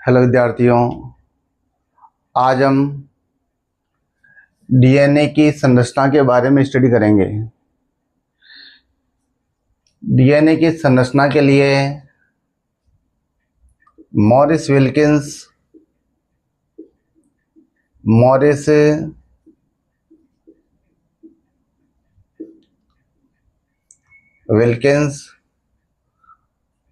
Hello विद्यार्थियों, आज हम डीएनए की संरचना के बारे में स्टडी करेंगे। डीएनए की संरचना के लिए मॉरिस विल्किंस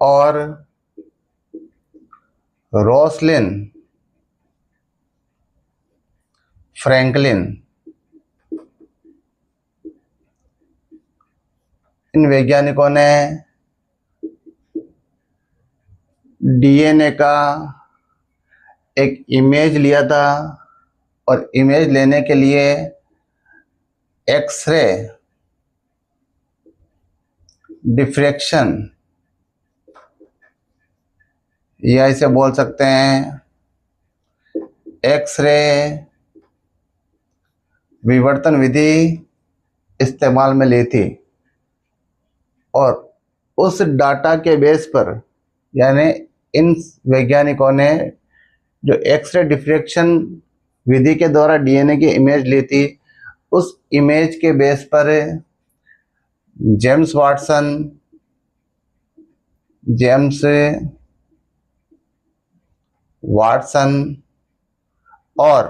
और रोसलिन फ्रैंकलिन, इन वैज्ञानिकों ने डीएनए का एक इमेज लिया था और इमेज लेने के लिए एक्सरे डिफ्रैक्शन या इसे बोल सकते हैं एक्सरे विवर्तन विधि इस्तेमाल में ली थी। और उस डाटा के बेस पर यानी इन वैज्ञानिकों ने जो एक्सरे डिफ्रैक्शन विधि के द्वारा डीएनए की इमेज ली थी, उस इमेज के बेस पर जेम्स वाटसन और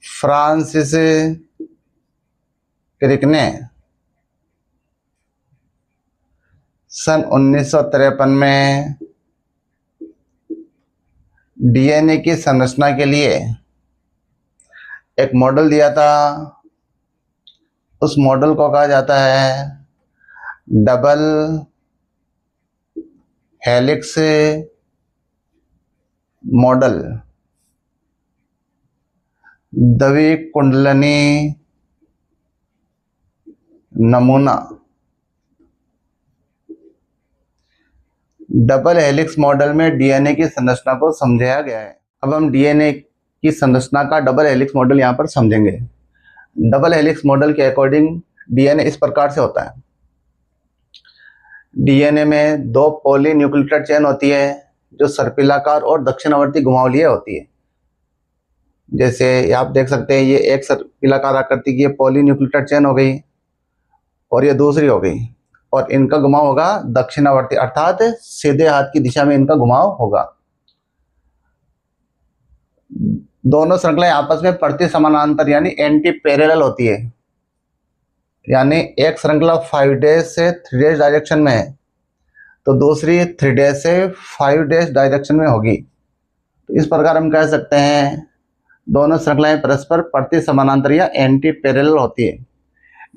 फ्रांसिस क्रिक ने सन 1953 में डीएनए की संरचना के लिए एक मॉडल दिया था। उस मॉडल को कहा जाता है डबल हेलिक्स मॉडल, द्विकुंडलनी नमूना। डबल हेलिक्स मॉडल में डीएनए की संरचना को समझाया गया है। अब हम डीएनए की संरचना का डबल हेलिक्स मॉडल यहाँ पर समझेंगे। डबल हेलिक्स मॉडल के अकॉर्डिंग डीएनए इस प्रकार से होता है। डीएनए में दो पॉलीन्यूक्लियोटाइड चेन होती है जो सर्पिलाकार और दक्षिणावर्ती घुमावलीय होती है। जैसे आप देख सकते हैं, ये एक सर्पिलाकार आकृति की पॉलीन्यूक्लियोटाइड चेन हो गई और ये दूसरी हो गई, और इनका घुमाव होगा दक्षिणावर्ती, अर्थात सीधे हाथ की दिशा में इनका घुमाव होगा। दोनों श्रृंखलाएं आपस में प्रति समानांतर यानी एंटी पैरेलल होती है। यानी एक श्रृंखला 5' से 3' डायरेक्शन में है तो दूसरी 3' से 5' डायरेक्शन में होगी। तो इस प्रकार हम कह सकते हैं दोनों श्रृंखलाएं परस्पर प्रति समानांतर या एंटी पैरेलल होती है।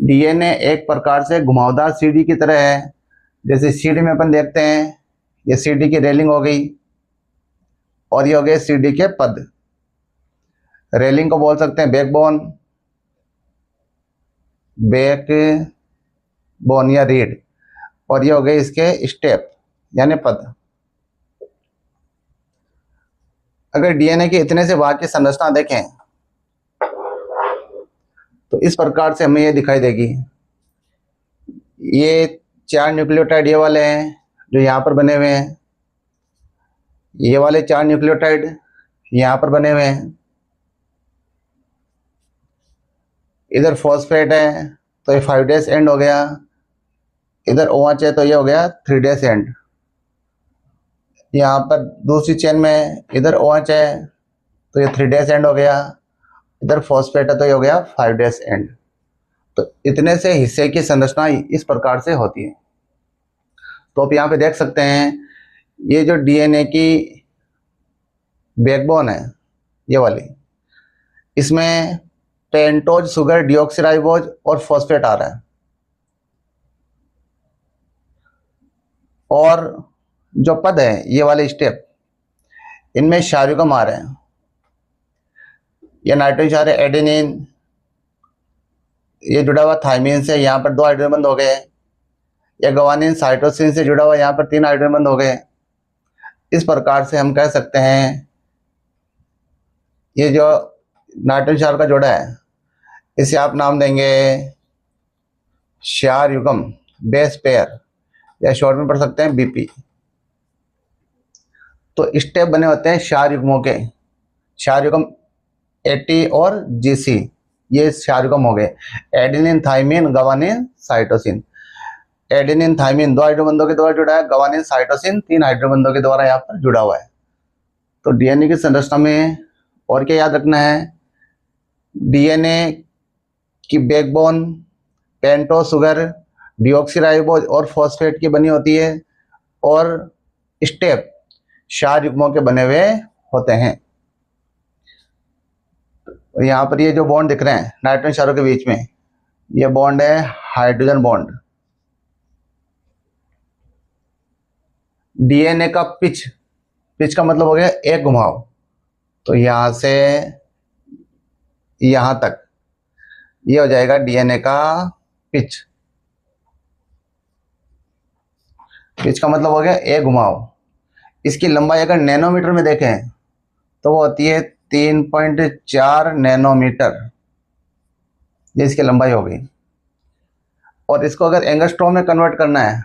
डीएनए एक प्रकार से घुमावदार सीढ़ी की तरह है। जैसे सीढ़ी में अपन देखते हैं, ये सीढ़ी की रेलिंग हो गई और ये हो गए सीढ़ी के पद। रेलिंग को बोल सकते हैं बैकबोन या रीढ़, और ये हो गए इसके स्टेप यानी पद। अगर डीएनए के इतने से भाग की संरचना देखें तो इस प्रकार से हमें ये दिखाई देगी। ये 4 न्यूक्लियोटाइड ये वाले हैं जो यहाँ पर बने हुए हैं, ये वाले 4 न्यूक्लियोटाइड यहाँ पर बने हुए हैं। इधर फॉस्फेट है तो ये 5' एंड हो गया, इधर OH है तो ये हो गया 3' एंड। यहाँ पर दूसरी चेन में इधर OH है तो ये 3' एंड हो गया, इधर फॉस्फेट है तो ये हो गया 5' एंड। तो इतने से हिस्से की संरचना इस प्रकार से होती है। तो आप यहाँ पे देख सकते हैं, ये जो डीएनए की बैकबोन है ये वाली, इसमें पेंटोज शुगर डिऑक्सीराइबोज और फॉस्फेट आ रहा है, और जो पद है ये वाले स्टेप, इनमें शार्युगम आ रहे हैं। ये नाइट्रोजन क्षार है एडेनिन, ये जुड़ा हुआ थाइमिन से, यहाँ पर 2 हाइड्रोजन बंद हो गए। ये ग्वानिन साइटोसिन से जुड़ा हुआ, यहाँ पर 3 हाइड्रोजन बंद हो गए। इस प्रकार से हम कह सकते हैं ये जो नाइट्रोजन क्षार का जोड़ा है इसे आप नाम देंगे क्षार युग्म, बेस पेयर, या शॉर्ट में पढ़ सकते हैं बीपी। तो स्टेप बने होते हैं क्षार युग्मों के, क्षार युग्म AT और GC, ये क्षार युग्म हो गए। Adenine, thymine, guanine, cytosine. Adenine thymine 2 हाइड्रोबंधों के द्वारा जुड़ा है, गवानिन साइटोसिन 3 हाइड्रोबंधों के द्वारा यहाँ पर जुड़ा हुआ है। तो डीएनए की संरचना में और क्या याद रखना है, डीएनए की बैकबोन पेंटोज शुगर, डीऑक्सीराइबोज और फॉस्फेट की बनी होती है, और स्टेप क्षार युग्मों के बने हुए होते हैं। तो यहाँ पर ये जो बॉन्ड दिख रहे हैं नाइट्रोजन क्षारों के बीच में, ये बॉन्ड है हाइड्रोजन बॉन्ड। डीएनए का पिच, पिच का मतलब हो गया एक घुमाव, तो यहां से यहां तक ये हो जाएगा डीएनए का पिच। पिच का मतलब हो गया एक घुमाव। इसकी लंबाई अगर नैनोमीटर में देखें तो वो होती है 3.4 नैनोमीटर, ये इसकी लंबाई हो गई। और इसको अगर एंगस्ट्रॉम में कन्वर्ट करना है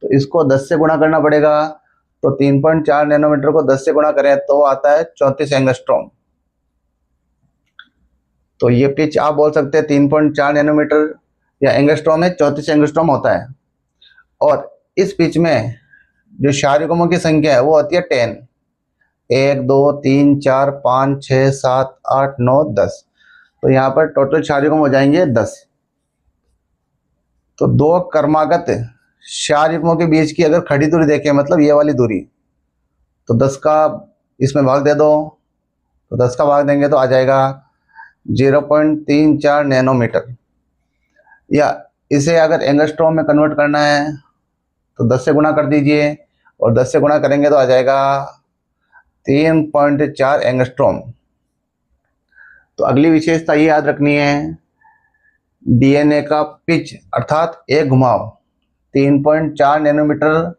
तो इसको 10 से गुणा करना पड़ेगा। तो 3.4 नैनोमीटर को 10 से गुणा करें तो आता है 34 एंगस्ट्रॉम। तो ये पिच आप बोल सकते हैं 3.4 नैनोमीटर या एंगस्ट्रॉम में 34 एंगस्ट्रॉम होता है। और इस पिच में जो क्षार युग्मों की संख्या है वो होती है 10, 1 2 3 4 5 6 7 8 9 10। तो यहाँ पर टोटल क्षार युग्म हो जाएंगे 10। तो दो कर्मागत क्षार युग्मों के बीच की अगर खड़ी दूरी देखें, मतलब ये वाली दूरी, तो 10 का इसमें भाग दे दो, तो 10 का भाग देंगे तो आ जाएगा 0.34 नैनोमीटर। या इसे अगर एंगस्ट्रॉम में कन्वर्ट करना है तो 10 से गुणा कर दीजिए, और 10 से गुणा करेंगे तो आ जाएगा 3.4 एंगस्ट्रॉम। तो अगली विशेषता ये याद रखनी है, डीएनए का पिच अर्थात एक घुमाव 3.4 नैनोमीटर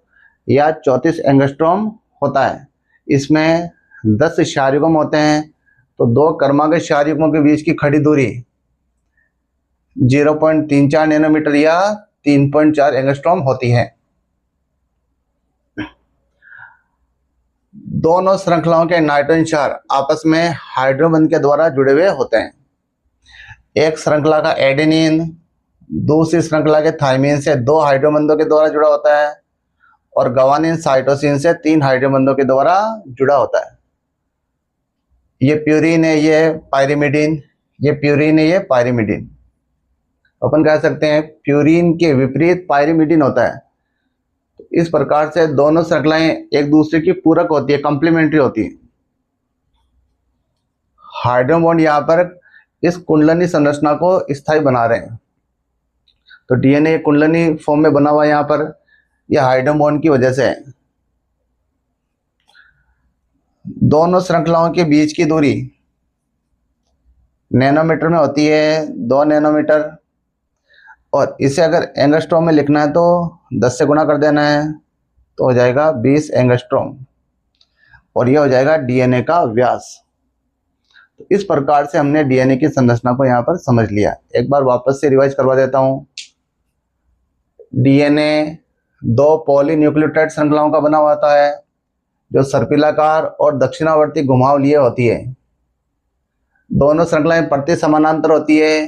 या 34 एंगस्ट्रॉम होता है। इसमें 10 क्षार युग्म होते हैं, तो दो कर्मागत क्षार युग्मों के बीच की खड़ी दूरी 0.34 नैनोमीटर या 3.4 एंगस्ट्रॉम होती है। दोनों श्रृंखलाओं के नाइट्रोजन क्षार आपस में हाइड्रोबंध के द्वारा जुड़े हुए होते हैं। एक श्रृंखला का एडेनिन दूसरी श्रृंखला के थाइमिन से 2 हाइड्रोबंधों के द्वारा जुड़ा होता है, और गवानिन साइटोसिन से 3 हाइड्रोबंधों के द्वारा जुड़ा होता है। ये प्यूरिन है, ये पायरिमिडिन, ये प्यूरिन है, ये पायरिमिडिन। अपन कह सकते हैं प्यूरिन के विपरीत पायरिमिडिन होता है। इस प्रकार से दोनों श्रृंखलाएं एक दूसरे की पूरक होती है, कंप्लीमेंट्री होती है। हाइड्रोजन बॉन्ड यहाँ पर इस कुंडलनी संरचना को स्थायी बना रहे हैं। तो डीएनए कुंडलनी फॉर्म में बना हुआ है यहाँ पर, यह हाइड्रोजन बॉन्ड की वजह से है। दोनों श्रृंखलाओं के बीच की दूरी नैनोमीटर में होती है, 2 नैनोमीटर। और इसे अगर एंगस्ट्रॉम में लिखना है तो 10 से गुणा कर देना है, तो हो जाएगा 20 एंगस्ट्रॉम, और यह हो जाएगा डीएनए का व्यास। तो इस प्रकार से हमने डीएनए की संरचना को यहाँ पर समझ लिया। एक बार वापस से रिवाइज करवा देता हूँ। डीएनए 2 पॉलीन्यूक्लियोटाइड श्रृंखलाओं का बना हुआ होता है, जो सर्पिलाकार और दक्षिणावर्ती घुमाव लिए होती है। दोनों श्रृंखलाएं प्रति समानांतर होती है,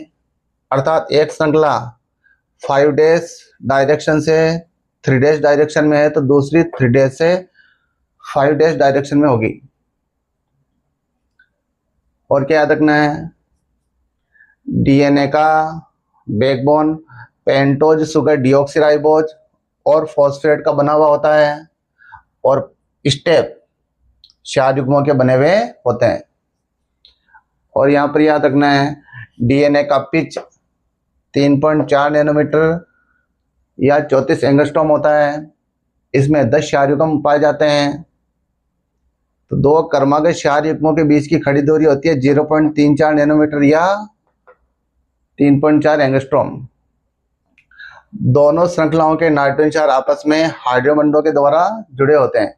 अर्थात एक श्रृंखला 5 डेज डायरेक्शन से 3 डेज डायरेक्शन में है, तो दूसरी 3 डेज से 5 डेज डायरेक्शन में होगी। और क्या याद रखना है, डीएनए का बैकबोन पेंटोज शुगर डीऑक्सीराइबोज और फॉस्फेट का बना हुआ होता है, और स्टेप क्षार युग्मों के बने हुए होते हैं। और यहाँ पर याद रखना है डीएनए का पिच 3.4 नैनोमीटर या 34 एंगस्ट्रॉम होता है। इसमें 10 क्षार युग्म पाए जाते हैं। तो दो कर्मागत क्षार युग्मों के बीच की खड़ी दूरी होती है 0.34 नैनोमीटर या 3.4 एंगस्ट्रॉम। दोनों श्रृंखलाओं के नाइट्रोजन क्षार आपस में हाइड्रोबंधों के द्वारा जुड़े होते हैं।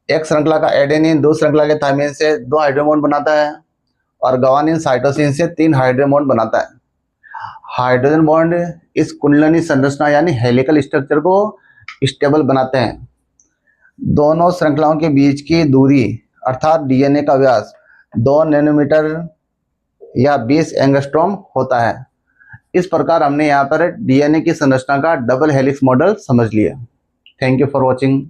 एक श्रृंखला का एडेनिन दूसरी श्रृंखला के थाइमिन से 2 हाइड्रोबॉन्ड बनाता है, और गवानिन साइटोसिन से 3 हाइड्रोबॉन्ड बनाता है। हाइड्रोजन बॉन्ड इस कुंडलनी संरचना यानी हेलिकल स्ट्रक्चर को स्टेबल बनाते हैं। दोनों श्रृंखलाओं के बीच की दूरी अर्थात डीएनए का व्यास 2 नैनोमीटर या 20 एंगस्ट्रॉम होता है। इस प्रकार हमने यहाँ पर डीएनए की संरचना का डबल हेलिक्स मॉडल समझ लिया। Thank you for watching.